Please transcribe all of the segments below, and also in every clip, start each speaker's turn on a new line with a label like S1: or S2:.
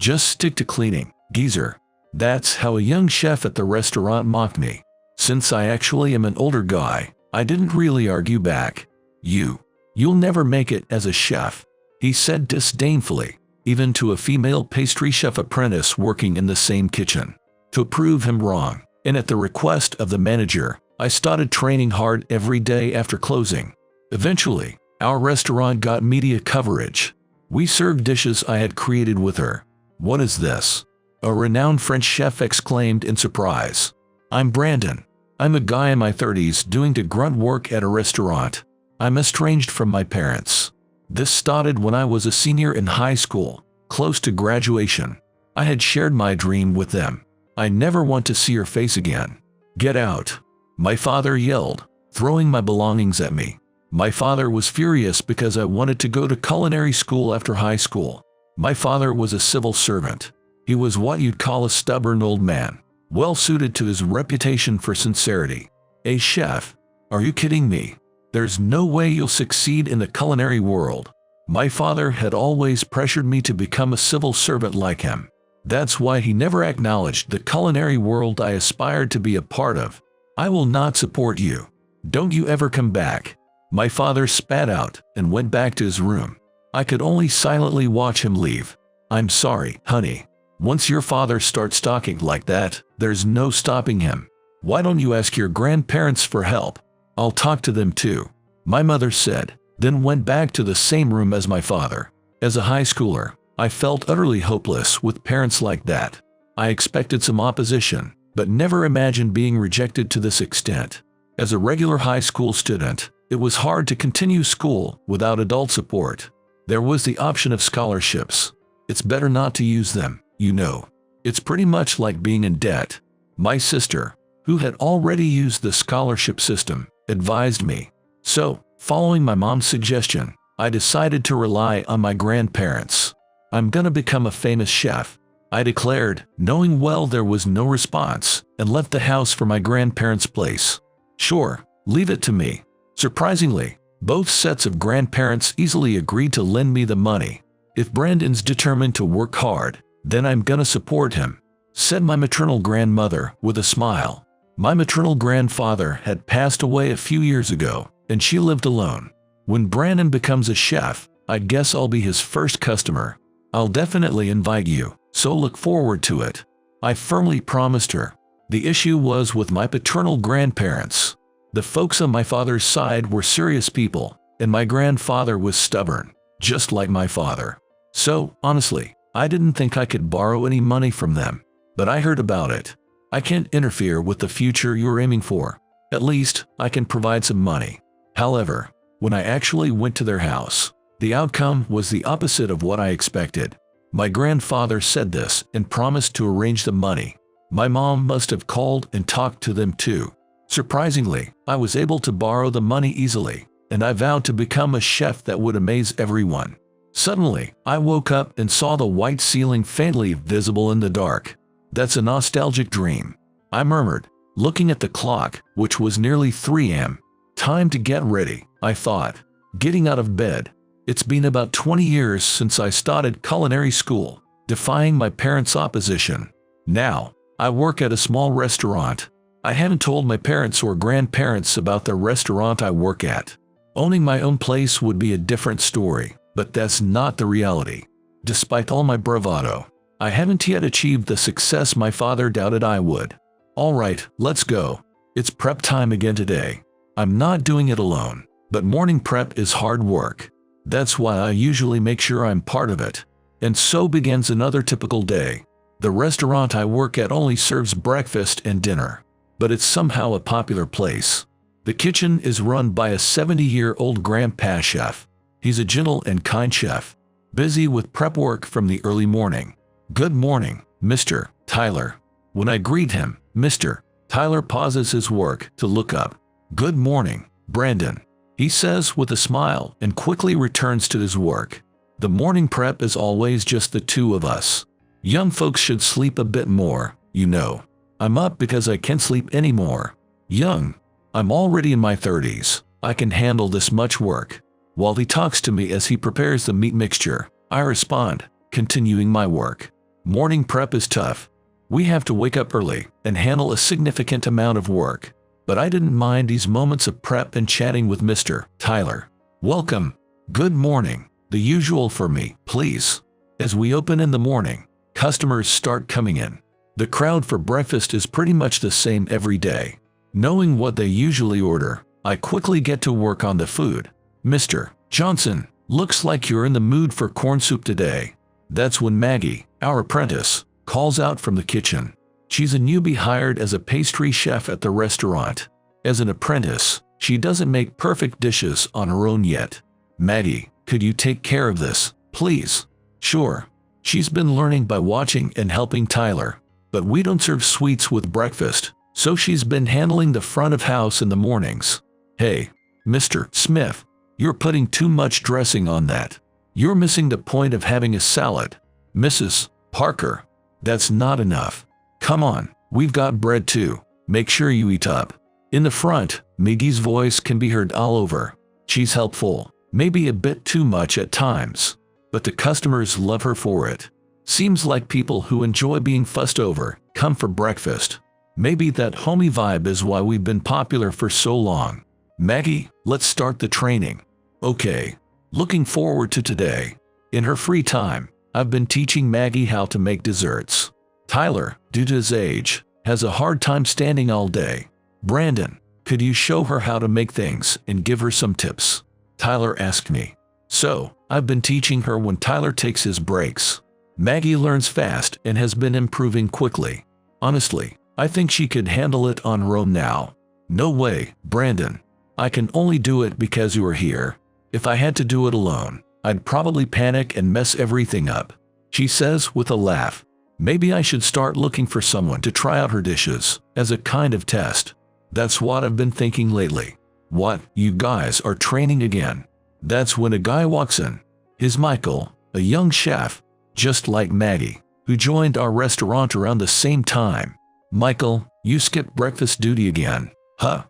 S1: Just stick to cleaning, geezer. That's how a young chef at the restaurant mocked me. Since I actually am an older guy, I didn't really argue back. You'll never make it as a chef, he said disdainfully, even to a female pastry chef apprentice working in the same kitchen. To prove him wrong, and at the request of the manager, I started training hard every day after closing. Eventually, our restaurant got media coverage. We served dishes I had created with her. "What is this?" a renowned French chef exclaimed in surprise. "I'm Brandon. I'm a guy in my 30s doing the grunt work at a restaurant. I'm estranged from my parents. This started when I was a senior in high school, close to graduation. I had shared my dream with them. I never want to see your face again. Get out," my father yelled, throwing my belongings at me. My father was furious because I wanted to go to culinary school after high school. My father was a civil servant. He was what you'd call a stubborn old man, well suited to his reputation for sincerity. "A chef? Are you kidding me? There's no way you'll succeed in the culinary world." My father had always pressured me to become a civil servant like him. That's why he never acknowledged the culinary world I aspired to be a part of. "I will not support you. Don't you ever come back." My father spat out and went back to his room. I could only silently watch him leave. "I'm sorry, honey. Once your father starts talking like that, there's no stopping him. Why don't you ask your grandparents for help? I'll talk to them too," my mother said, then went back to the same room as my father. As a high schooler, I felt utterly hopeless with parents like that. I expected some opposition, but never imagined being rejected to this extent. As a regular high school student, it was hard to continue school without adult support. There was the option of scholarships. It's better not to use them, you know. It's pretty much like being in debt. My sister, who had already used the scholarship system, advised me. So, following my mom's suggestion, I decided to rely on my grandparents. "I'm gonna become a famous chef," I declared, knowing well there was no response, and left the house for my grandparents' place. "Sure, leave it to me." Surprisingly, both sets of grandparents easily agreed to lend me the money. "If Brandon's determined to work hard, then I'm gonna support him," said my maternal grandmother with a smile. My maternal grandfather had passed away a few years ago, and she lived alone. "When Brandon becomes a chef, I guess I'll be his first customer. I'll definitely invite you, so look forward to it," I firmly promised her. The issue was with my paternal grandparents. The folks on my father's side were serious people, and my grandfather was stubborn, just like my father. So, honestly, I didn't think I could borrow any money from them. But I heard about it. "I can't interfere with the future you're aiming for. At least, I can provide some money." However, when I actually went to their house, the outcome was the opposite of what I expected. My grandfather said this and promised to arrange the money. My mom must have called and talked to them too. Surprisingly, I was able to borrow the money easily, and I vowed to become a chef that would amaze everyone. Suddenly, I woke up and saw the white ceiling faintly visible in the dark. "That's a nostalgic dream," I murmured, looking at the clock, which was nearly 3 a.m. "Time to get ready," I thought, getting out of bed. It's been about 20 years since I started culinary school, defying my parents' opposition. Now, I work at a small restaurant. I haven't told my parents or grandparents about the restaurant I work at. Owning my own place would be a different story, but that's not the reality. Despite all my bravado, I haven't yet achieved the success my father doubted I would. Alright, let's go. It's prep time again today. I'm not doing it alone, but morning prep is hard work. That's why I usually make sure I'm part of it. And so begins another typical day. The restaurant I work at only serves breakfast and dinner, but it's somehow a popular place. The kitchen is run by a 70-year-old grandpa chef. He's a gentle and kind chef, busy with prep work from the early morning. "Good morning, Mr. Tyler." When I greet him, Mr. Tyler pauses his work to look up. "Good morning, Brandon," he says with a smile and quickly returns to his work. The morning prep is always just the two of us. Young folks should sleep a bit more, you know. I'm up because I can't sleep anymore. Young. I'm already in my 30s. I can handle this much work. While he talks to me as he prepares the meat mixture, I respond, continuing my work. Morning prep is tough. We have to wake up early and handle a significant amount of work. But I didn't mind these moments of prep and chatting with Mr. Tyler. Welcome. Good morning. The usual for me, please. As we open in the morning, customers start coming in. The crowd for breakfast is pretty much the same every day. Knowing what they usually order, I quickly get to work on the food. Mr. Johnson, looks like you're in the mood for corn soup today. That's when Maggie, our apprentice, calls out from the kitchen. She's a newbie hired as a pastry chef at the restaurant. As an apprentice, she doesn't make perfect dishes on her own yet. Maggie, could you take care of this, please? Sure. She's been learning by watching and helping Tyler. But we don't serve sweets with breakfast, so she's been handling the front of house in the mornings. Hey, Mr. Smith, you're putting too much dressing on that. You're missing the point of having a salad. Mrs. Parker, that's not enough. Come on, we've got bread too. Make sure you eat up. In the front, Maggie's voice can be heard all over. She's helpful, maybe a bit too much at times, but the customers love her for it. Seems like people who enjoy being fussed over come for breakfast. Maybe that homey vibe is why we've been popular for so long. Maggie, let's start the training. Okay. Looking forward to today. In her free time, I've been teaching Maggie how to make desserts. Tyler, due to his age, has a hard time standing all day. Brandon, could you show her how to make things and give her some tips? Tyler asked me. So, I've been teaching her when Tyler takes his breaks. Maggie learns fast and has been improving quickly. Honestly, I think she could handle it on her own now. No way, Brandon. I can only do it because you are here. If I had to do it alone, I'd probably panic and mess everything up. She says with a laugh. Maybe I should start looking for someone to try out her dishes as a kind of test. That's what I've been thinking lately. What, you guys are training again? That's when a guy walks in. He's Michael, a young chef, just like Maggie, who joined our restaurant around the same time. Michael, you skipped breakfast duty again. Huh?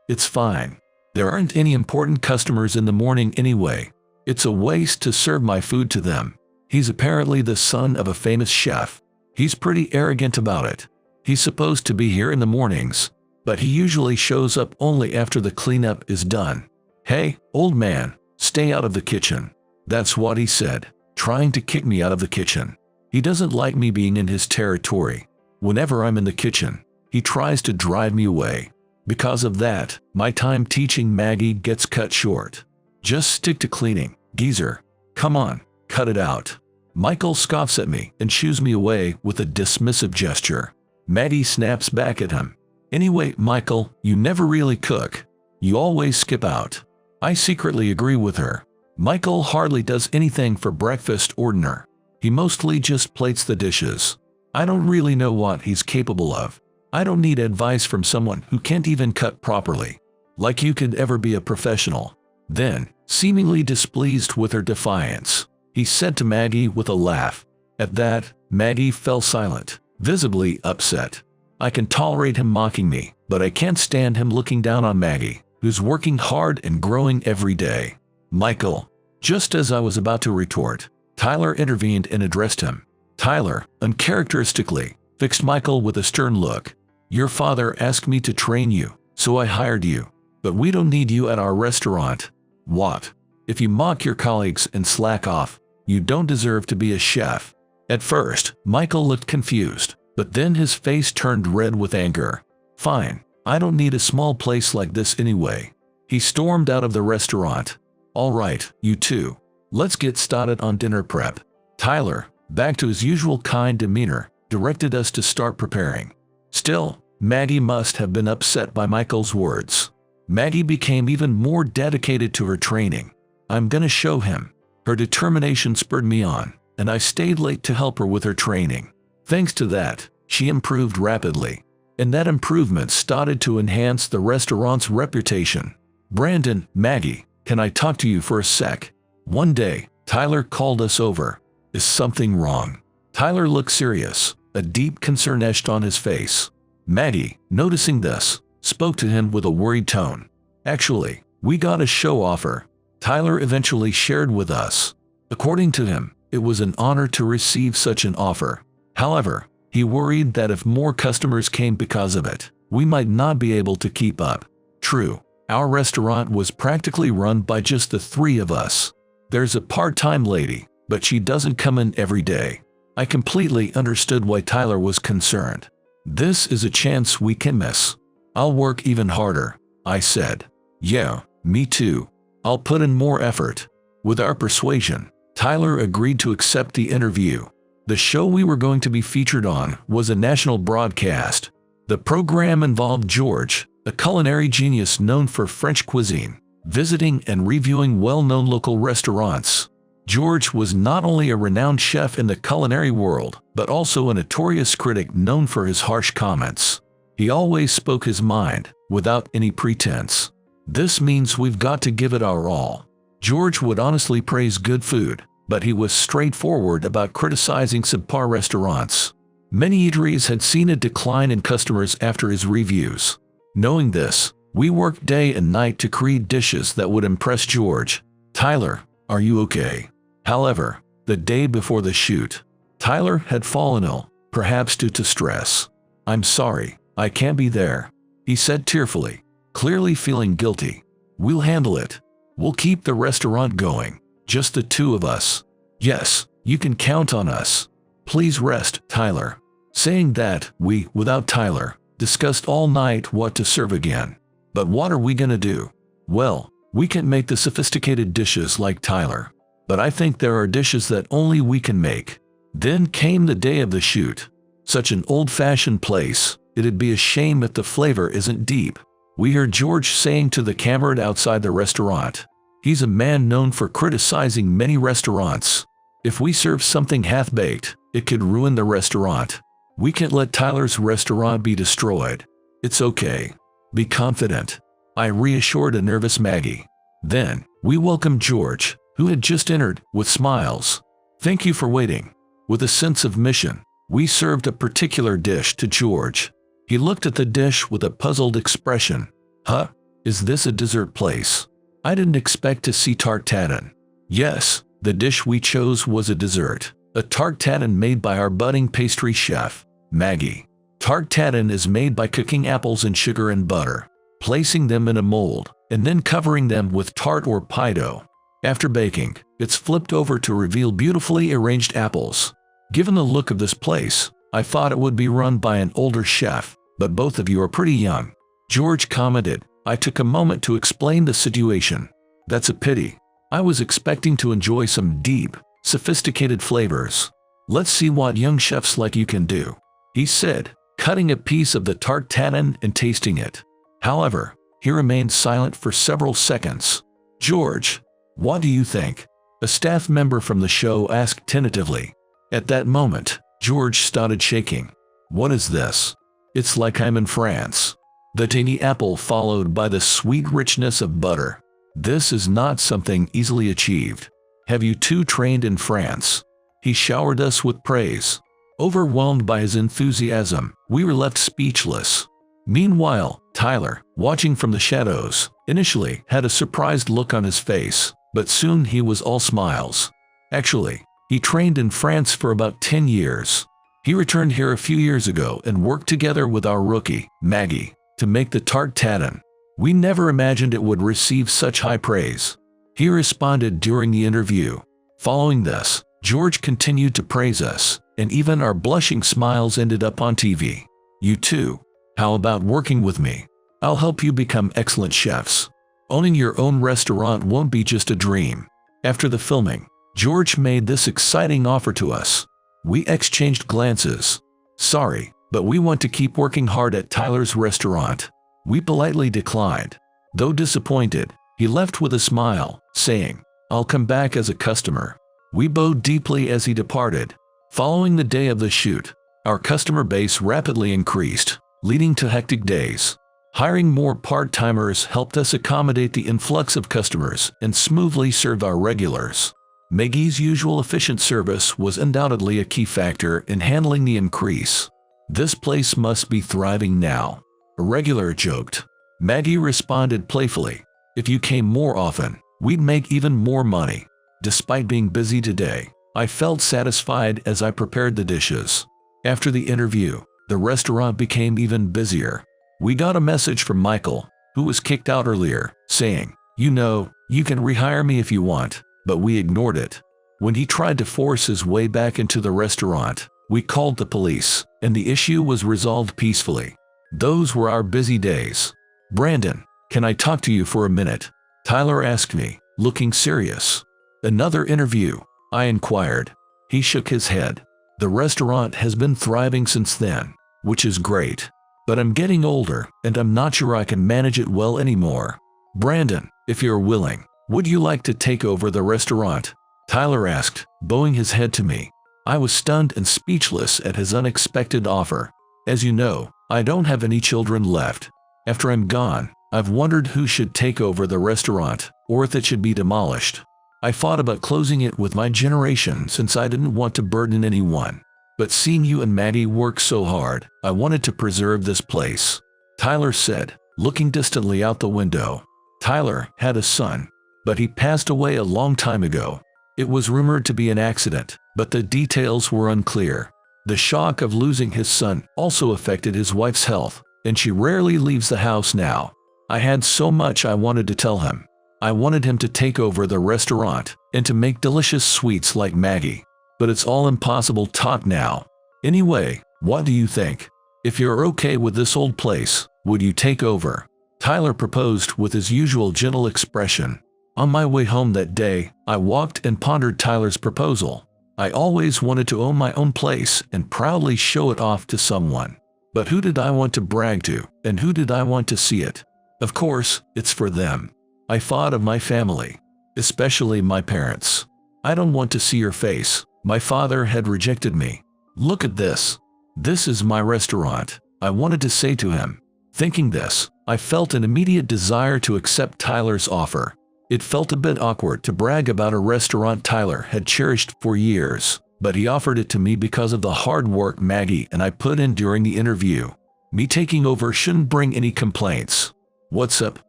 S1: It's fine. There aren't any important customers in the morning anyway. It's a waste to serve my food to them. He's apparently the son of a famous chef. He's pretty arrogant about it. He's supposed to be here in the mornings, but he usually shows up only after the cleanup is done. Hey, old man, stay out of the kitchen. That's what he said, trying to kick me out of the kitchen. He doesn't like me being in his territory. Whenever I'm in the kitchen, he tries to drive me away. Because of that, my time teaching Maggie gets cut short. Just stick to cleaning, geezer. Come on, cut it out. Michael scoffs at me and shoos me away with a dismissive gesture. Maggie snaps back at him. Anyway, Michael, you never really cook. You always skip out. I secretly agree with her. Michael hardly does anything for breakfast or dinner. He mostly just plates the dishes. I don't really know what he's capable of. I don't need advice from someone who can't even cut properly. Like you could ever be a professional. Then, seemingly displeased with her defiance, he said to Maggie with a laugh. At that, Maggie fell silent, visibly upset. I can tolerate him mocking me, but I can't stand him looking down on Maggie, who's working hard and growing every day. Michael. Just as I was about to retort, Tyler intervened and addressed him. Tyler, uncharacteristically, fixed Michael with a stern look. Your father asked me to train you, so I hired you. But we don't need you at our restaurant. What? If you mock your colleagues and slack off, you don't deserve to be a chef. At first, Michael looked confused, but then his face turned red with anger. Fine, I don't need a small place like this anyway. He stormed out of the restaurant. All right, you two. Let's get started on dinner prep. Tyler, back to his usual kind demeanor, directed us to start preparing. Still, Maggie must have been upset by Michael's words. Maggie became even more dedicated to her training. I'm gonna show him. Her determination spurred me on, and I stayed late to help her with her training. Thanks to that, she improved rapidly. And that improvement started to enhance the restaurant's reputation. Brandon, Maggie, can I talk to you for a sec? One day, Tyler called us over. Is something wrong? Tyler looked serious, a deep concern etched on his face. Maggie, noticing this, spoke to him with a worried tone. Actually, we got a show offer. Tyler eventually shared with us. According to him, it was an honor to receive such an offer. However, he worried that if more customers came because of it, we might not be able to keep up. True, our restaurant was practically run by just the three of us. There's a part-time lady, but she doesn't come in every day. I completely understood why Tyler was concerned. This is a chance we can miss. I'll work even harder, I said. Yeah, me too. I'll put in more effort. With our persuasion, Tyler agreed to accept the interview. The show we were going to be featured on was a national broadcast. The program involved George, a culinary genius known for French cuisine, visiting and reviewing well-known local restaurants. George was not only a renowned chef in the culinary world, but also a notorious critic known for his harsh comments. He always spoke his mind, without any pretense. This means we've got to give it our all. George would honestly praise good food, but he was straightforward about criticizing subpar restaurants. Many eateries had seen a decline in customers after his reviews. Knowing this, we worked day and night to create dishes that would impress George. Tyler, are you okay? However, the day before the shoot, Tyler had fallen ill, perhaps due to stress. I'm sorry, I can't be there, he said tearfully, clearly feeling guilty. We'll handle it. We'll keep the restaurant going, just the two of us. Yes, you can count on us. Please rest, Tyler. Saying that, we, without Tyler, discussed all night what to serve again. But what are we gonna do? Well, we can't make the sophisticated dishes like Tyler. But I think there are dishes that only we can make. Then came the day of the shoot. Such an old-fashioned place, it'd be a shame if the flavor isn't deep. We heard George saying to the camera outside the restaurant. He's a man known for criticizing many restaurants. If we serve something half-baked, it could ruin the restaurant. We can't let Tyler's restaurant be destroyed. It's okay. Be confident. I reassured a nervous Maggie. Then, we welcomed George, who had just entered, with smiles. Thank you for waiting. With a sense of mission, we served a particular dish to George. He looked at the dish with a puzzled expression. Huh? Is this a dessert place? I didn't expect to see tarte tatin. Yes, the dish we chose was a dessert. A tarte tatin made by our budding pastry chef, Maggie. Tarte tatin is made by cooking apples in sugar and butter, placing them in a mold, and then covering them with tart or pie dough. After baking, it's flipped over to reveal beautifully arranged apples. Given the look of this place, I thought it would be run by an older chef, but both of you are pretty young. George commented. I took a moment to explain the situation. That's a pity. I was expecting to enjoy some deep, sophisticated flavors. Let's see what young chefs like you can do, he said, cutting a piece of the tarte tatin and tasting it. However, he remained silent for several seconds. George, what do you think? A staff member from the show asked tentatively. At that moment, George started shaking. What is this? It's like I'm in France. The tangy apple followed by the sweet richness of butter. This is not something easily achieved. Have you two trained in France? He showered us with praise. Overwhelmed by his enthusiasm, we were left speechless. Meanwhile, Tyler, watching from the shadows, initially had a surprised look on his face, but soon he was all smiles. Actually, he trained in France for about 10 years. He returned here a few years ago and worked together with our rookie, Maggie, to make the tarte tatin. We never imagined it would receive such high praise. He responded during the interview. Following this, George continued to praise us, and even our blushing smiles ended up on TV. You too. How about working with me? I'll help you become excellent chefs. Owning your own restaurant won't be just a dream. After the filming, George made this exciting offer to us. We exchanged glances. Sorry, but we want to keep working hard at Tyler's restaurant. We politely declined. Though disappointed, he left with a smile, saying, I'll come back as a customer. We bowed deeply as he departed. Following the day of the shoot, our customer base rapidly increased, leading to hectic days. Hiring more part-timers helped us accommodate the influx of customers and smoothly serve our regulars. Maggie's usual efficient service was undoubtedly a key factor in handling the increase. This place must be thriving now, a regular joked. Maggie responded playfully. If you came more often, we'd make even more money. Despite being busy today, I felt satisfied as I prepared the dishes. After the interview, the restaurant became even busier. We got a message from Michael, who was kicked out earlier, saying, "You know, you can rehire me if you want," but we ignored it. When he tried to force his way back into the restaurant, we called the police, and the issue was resolved peacefully. Those were our busy days. "Brandon, can I talk to you for a minute?" Tyler asked me, looking serious. "Another interview?" I inquired. He shook his head. "The restaurant has been thriving since then, which is great. But I'm getting older, and I'm not sure I can manage it well anymore. Brandon, if you're willing, would you like to take over the restaurant?" Tyler asked, bowing his head to me. I was stunned and speechless at his unexpected offer. As you know, I don't have any children left. After I'm gone, I've wondered who should take over the restaurant, or if it should be demolished. I thought about closing it with my generation since I didn't want to burden anyone. But seeing you and Maggie work so hard, I wanted to preserve this place," Tyler said, looking distantly out the window. Tyler had a son, but he passed away a long time ago. It was rumored to be an accident, but the details were unclear. The shock of losing his son also affected his wife's health, and she rarely leaves the house now. I had so much I wanted to tell him. I wanted him to take over the restaurant and to make delicious sweets like Maggie. But it's all impossible talk now. Anyway, what do you think? If you're okay with this old place, would you take over?" Tyler proposed with his usual gentle expression. On my way home that day, I walked and pondered Tyler's proposal. I always wanted to own my own place and proudly show it off to someone. But who did I want to brag to, and who did I want to see it? Of course, it's for them. I thought of my family, especially my parents. "I don't want to see your face." My father had rejected me. "Look at this. This is my restaurant," I wanted to say to him. Thinking this, I felt an immediate desire to accept Tyler's offer. It felt a bit awkward to brag about a restaurant Tyler had cherished for years, but he offered it to me because of the hard work Maggie and I put in during the interview. Me taking over shouldn't bring any complaints. "What's up,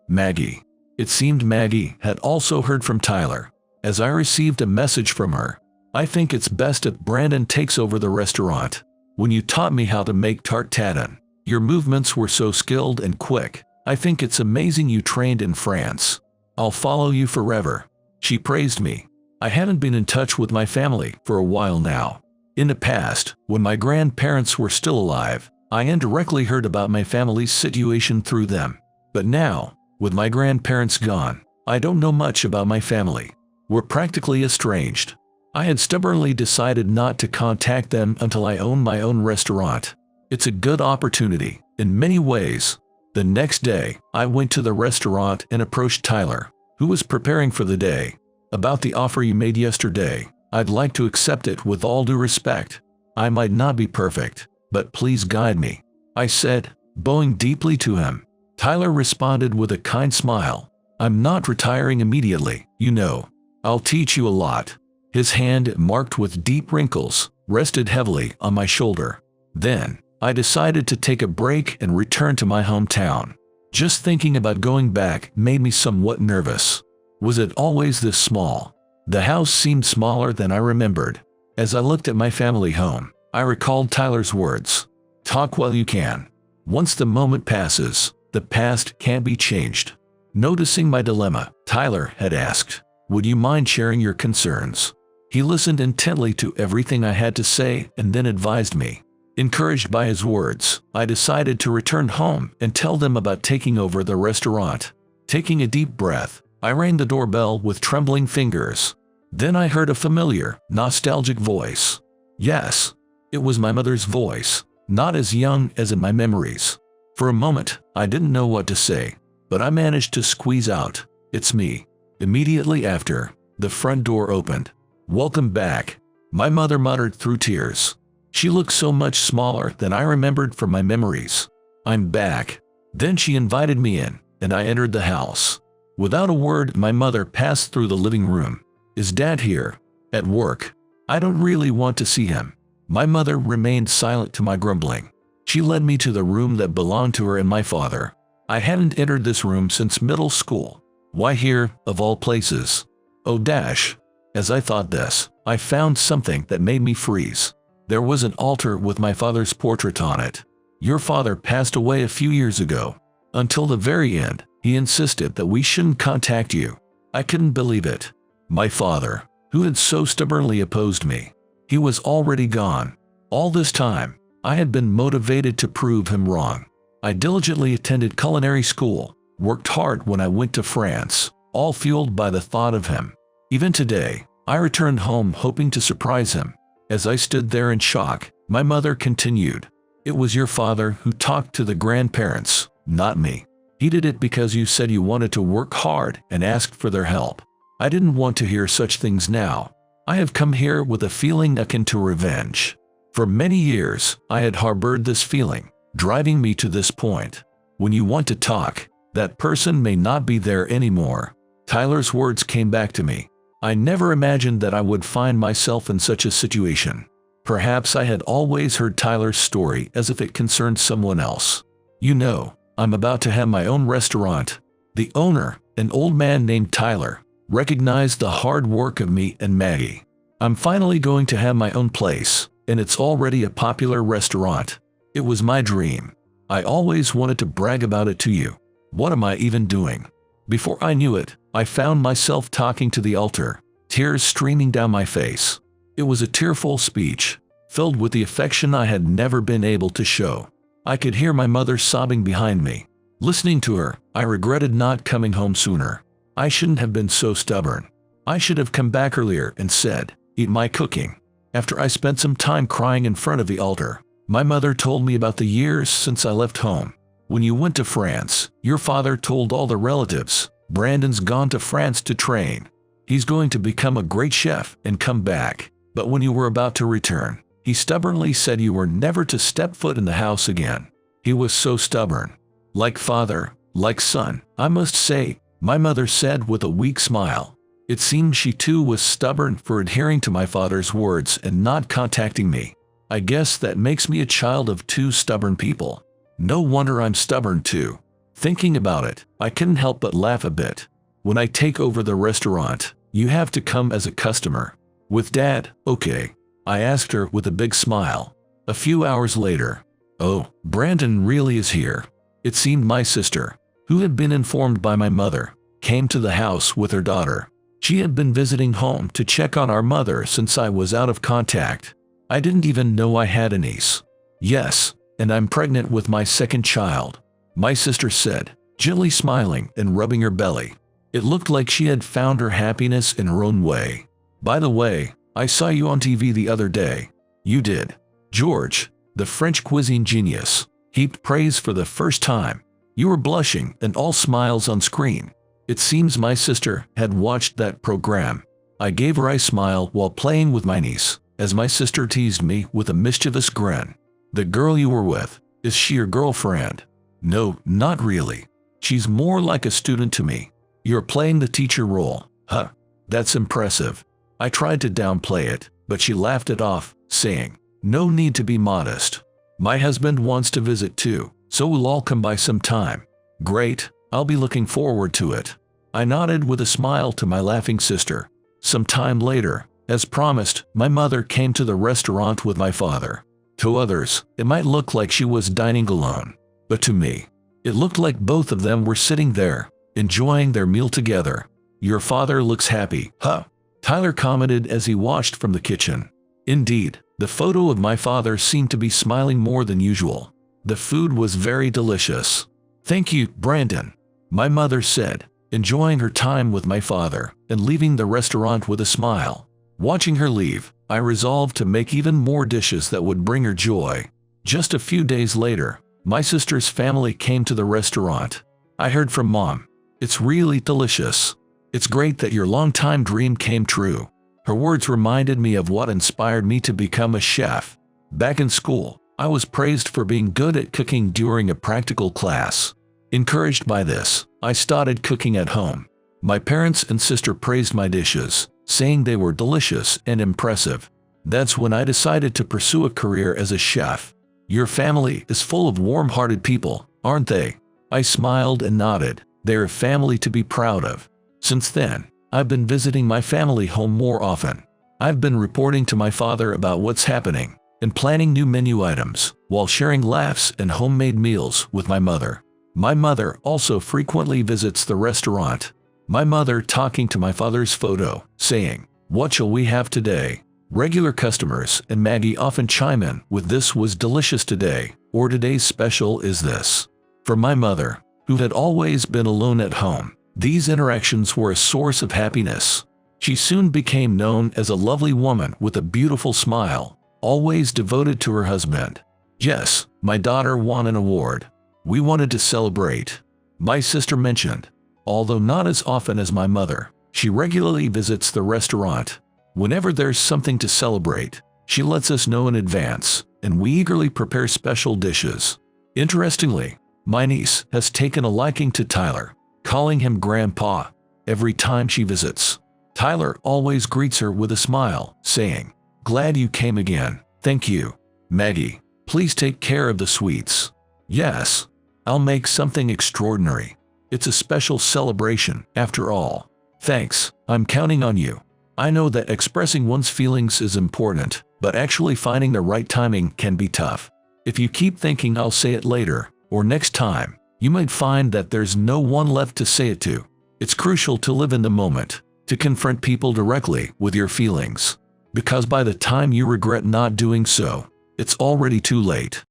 S1: Maggie?" It seemed Maggie had also heard from Tyler, as I received a message from her. "I think it's best if Brandon takes over the restaurant. When you taught me how to make tart tatin, your movements were so skilled and quick. I think it's amazing you trained in France. I'll follow you forever." She praised me. I hadn't been in touch with my family for a while now. In the past, when my grandparents were still alive, I indirectly heard about my family's situation through them. But now, with my grandparents gone, I don't know much about my family. We're practically estranged. I had stubbornly decided not to contact them until I owned my own restaurant. It's a good opportunity, in many ways. The next day, I went to the restaurant and approached Tyler, who was preparing for the day. "About the offer you made yesterday, I'd like to accept it with all due respect. I might not be perfect, but please guide me," I said, bowing deeply to him. Tyler responded with a kind smile. "I'm not retiring immediately, you know. I'll teach you a lot." His hand, marked with deep wrinkles, rested heavily on my shoulder. Then, I decided to take a break and return to my hometown. Just thinking about going back made me somewhat nervous. Was it always this small? The house seemed smaller than I remembered. As I looked at my family home, I recalled Tyler's words. "Talk while you can. Once the moment passes, the past can't be changed." Noticing my dilemma, Tyler had asked, "Would you mind sharing your concerns?" He listened intently to everything I had to say and then advised me. Encouraged by his words, I decided to return home and tell them about taking over the restaurant. Taking a deep breath, I rang the doorbell with trembling fingers. Then I heard a familiar, nostalgic voice. Yes, it was my mother's voice, not as young as in my memories. For a moment, I didn't know what to say, but I managed to squeeze out, "It's me." Immediately after, the front door opened. "Welcome back," my mother muttered through tears. She looked so much smaller than I remembered from my memories. "I'm back." Then she invited me in, and I entered the house. Without a word, my mother passed through the living room. "Is Dad here?" "At work. I don't really want to see him." My mother remained silent to my grumbling. She led me to the room that belonged to her and my father. I hadn't entered this room since middle school. Why here, of all places? Oh dash. As I thought this, I found something that made me freeze. There was an altar with my father's portrait on it. Your father passed away a few years ago. Until the very end, he insisted that we shouldn't contact you. I couldn't believe it. My father, who had so stubbornly opposed me, he was already gone. All this time, I had been motivated to prove him wrong. I diligently attended culinary school, worked hard when I went to France, all fueled by the thought of him. Even today, I returned home hoping to surprise him. As I stood there in shock, my mother continued, "It was your father who talked to the grandparents, not me. He did it because you said you wanted to work hard and asked for their help. I didn't want to hear such things now. I have come here with a feeling akin to revenge. For many years, I had harbored this feeling, driving me to this point. When you want to talk, that person may not be there anymore." Tyler's words came back to me. I never imagined that I would find myself in such a situation. Perhaps I had always heard Tyler's story as if it concerned someone else. "You know, I'm about to have my own restaurant." The owner, an old man named Tyler, recognized the hard work of me and Maggie. "I'm finally going to have my own place, and it's already a popular restaurant. It was my dream. I always wanted to brag about it to you. What am I even doing?" Before I knew it, I found myself talking to the altar, tears streaming down my face. It was a tearful speech, filled with the affection I had never been able to show. I could hear my mother sobbing behind me. Listening to her, I regretted not coming home sooner. I shouldn't have been so stubborn. I should have come back earlier and said, "Eat my cooking." After I spent some time crying in front of the altar, my mother told me about the years since I left home. "When you went to France, your father told all the relatives, 'Brandon's gone to France to train. He's going to become a great chef and come back.' But when you were about to return, he stubbornly said you were never to step foot in the house again. He was so stubborn. Like father, like son, I must say," my mother said with a weak smile. It seemed she too was stubborn for adhering to my father's words and not contacting me. I guess that makes me a child of two stubborn people. No wonder I'm stubborn too. Thinking about it, I couldn't help but laugh a bit. "When I take over the restaurant, you have to come as a customer." "With Dad, okay," I asked her with a big smile. A few hours later, "Oh, Brandon really is here." It seemed my sister, who had been informed by my mother, came to the house with her daughter. She had been visiting home to check on our mother since I was out of contact. I didn't even know I had a niece. "Yes, and I'm pregnant with my second child," my sister said, gently smiling and rubbing her belly. It looked like she had found her happiness in her own way. "By the way, I saw you on TV the other day." "You did." George, the French cuisine genius, heaped praise for the first time. "You were blushing and all smiles on screen." It seems my sister had watched that program. I gave her a smile while playing with my niece, as my sister teased me with a mischievous grin. "The girl you were with, is she your girlfriend?" "No, not really. She's more like a student to me." "You're playing the teacher role, huh? That's impressive." I tried to downplay it, but she laughed it off, saying, "No need to be modest. My husband wants to visit too, so we'll all come by sometime." "Great, I'll be looking forward to it." I nodded with a smile to my laughing sister. Some time later, as promised, my mother came to the restaurant with my father. To others, it might look like she was dining alone, but to me, it looked like both of them were sitting there, enjoying their meal together. "Your father looks happy, huh?" Tyler commented as he watched from the kitchen. Indeed, the photo of my father seemed to be smiling more than usual. The food was very delicious. "Thank you, Brandon," my mother said, enjoying her time with my father and leaving the restaurant with a smile. Watching her leave, I resolved to make even more dishes that would bring her joy. Just a few days later, my sister's family came to the restaurant. I heard from Mom, "It's really delicious. It's great that your long-time dream came true." Her words reminded me of what inspired me to become a chef. Back in school, I was praised for being good at cooking during a practical class. Encouraged by this, I started cooking at home. My parents and sister praised my dishes, saying they were delicious and impressive. That's when I decided to pursue a career as a chef. "Your family is full of warm-hearted people, aren't they?" I smiled and nodded. "They're a family to be proud of." Since then, I've been visiting my family home more often. I've been reporting to my father about what's happening, and planning new menu items, while sharing laughs and homemade meals with my mother. My mother also frequently visits the restaurant. My mother talking to my father's photo, saying, "What shall we have today?" Regular customers and Maggie often chime in with "This was delicious today," or "Today's special is this." For my mother, who had always been alone at home, these interactions were a source of happiness. She soon became known as a lovely woman with a beautiful smile, always devoted to her husband. Yes, my daughter won an award. We wanted to celebrate. My sister mentioned. Although not as often as my mother, she regularly visits the restaurant. Whenever there's something to celebrate, she lets us know in advance, and we eagerly prepare special dishes. Interestingly, my niece has taken a liking to Tyler, calling him Grandpa every time she visits. Tyler always greets her with a smile, saying, "Glad you came again. Thank you. Maggie, please take care of the sweets." "Yes, I'll make something extraordinary. It's a special celebration, after all." "Thanks, I'm counting on you." I know that expressing one's feelings is important, but actually finding the right timing can be tough. If you keep thinking "I'll say it later," or "next time," you might find that there's no one left to say it to. It's crucial to live in the moment, to confront people directly with your feelings. Because by the time you regret not doing so, it's already too late.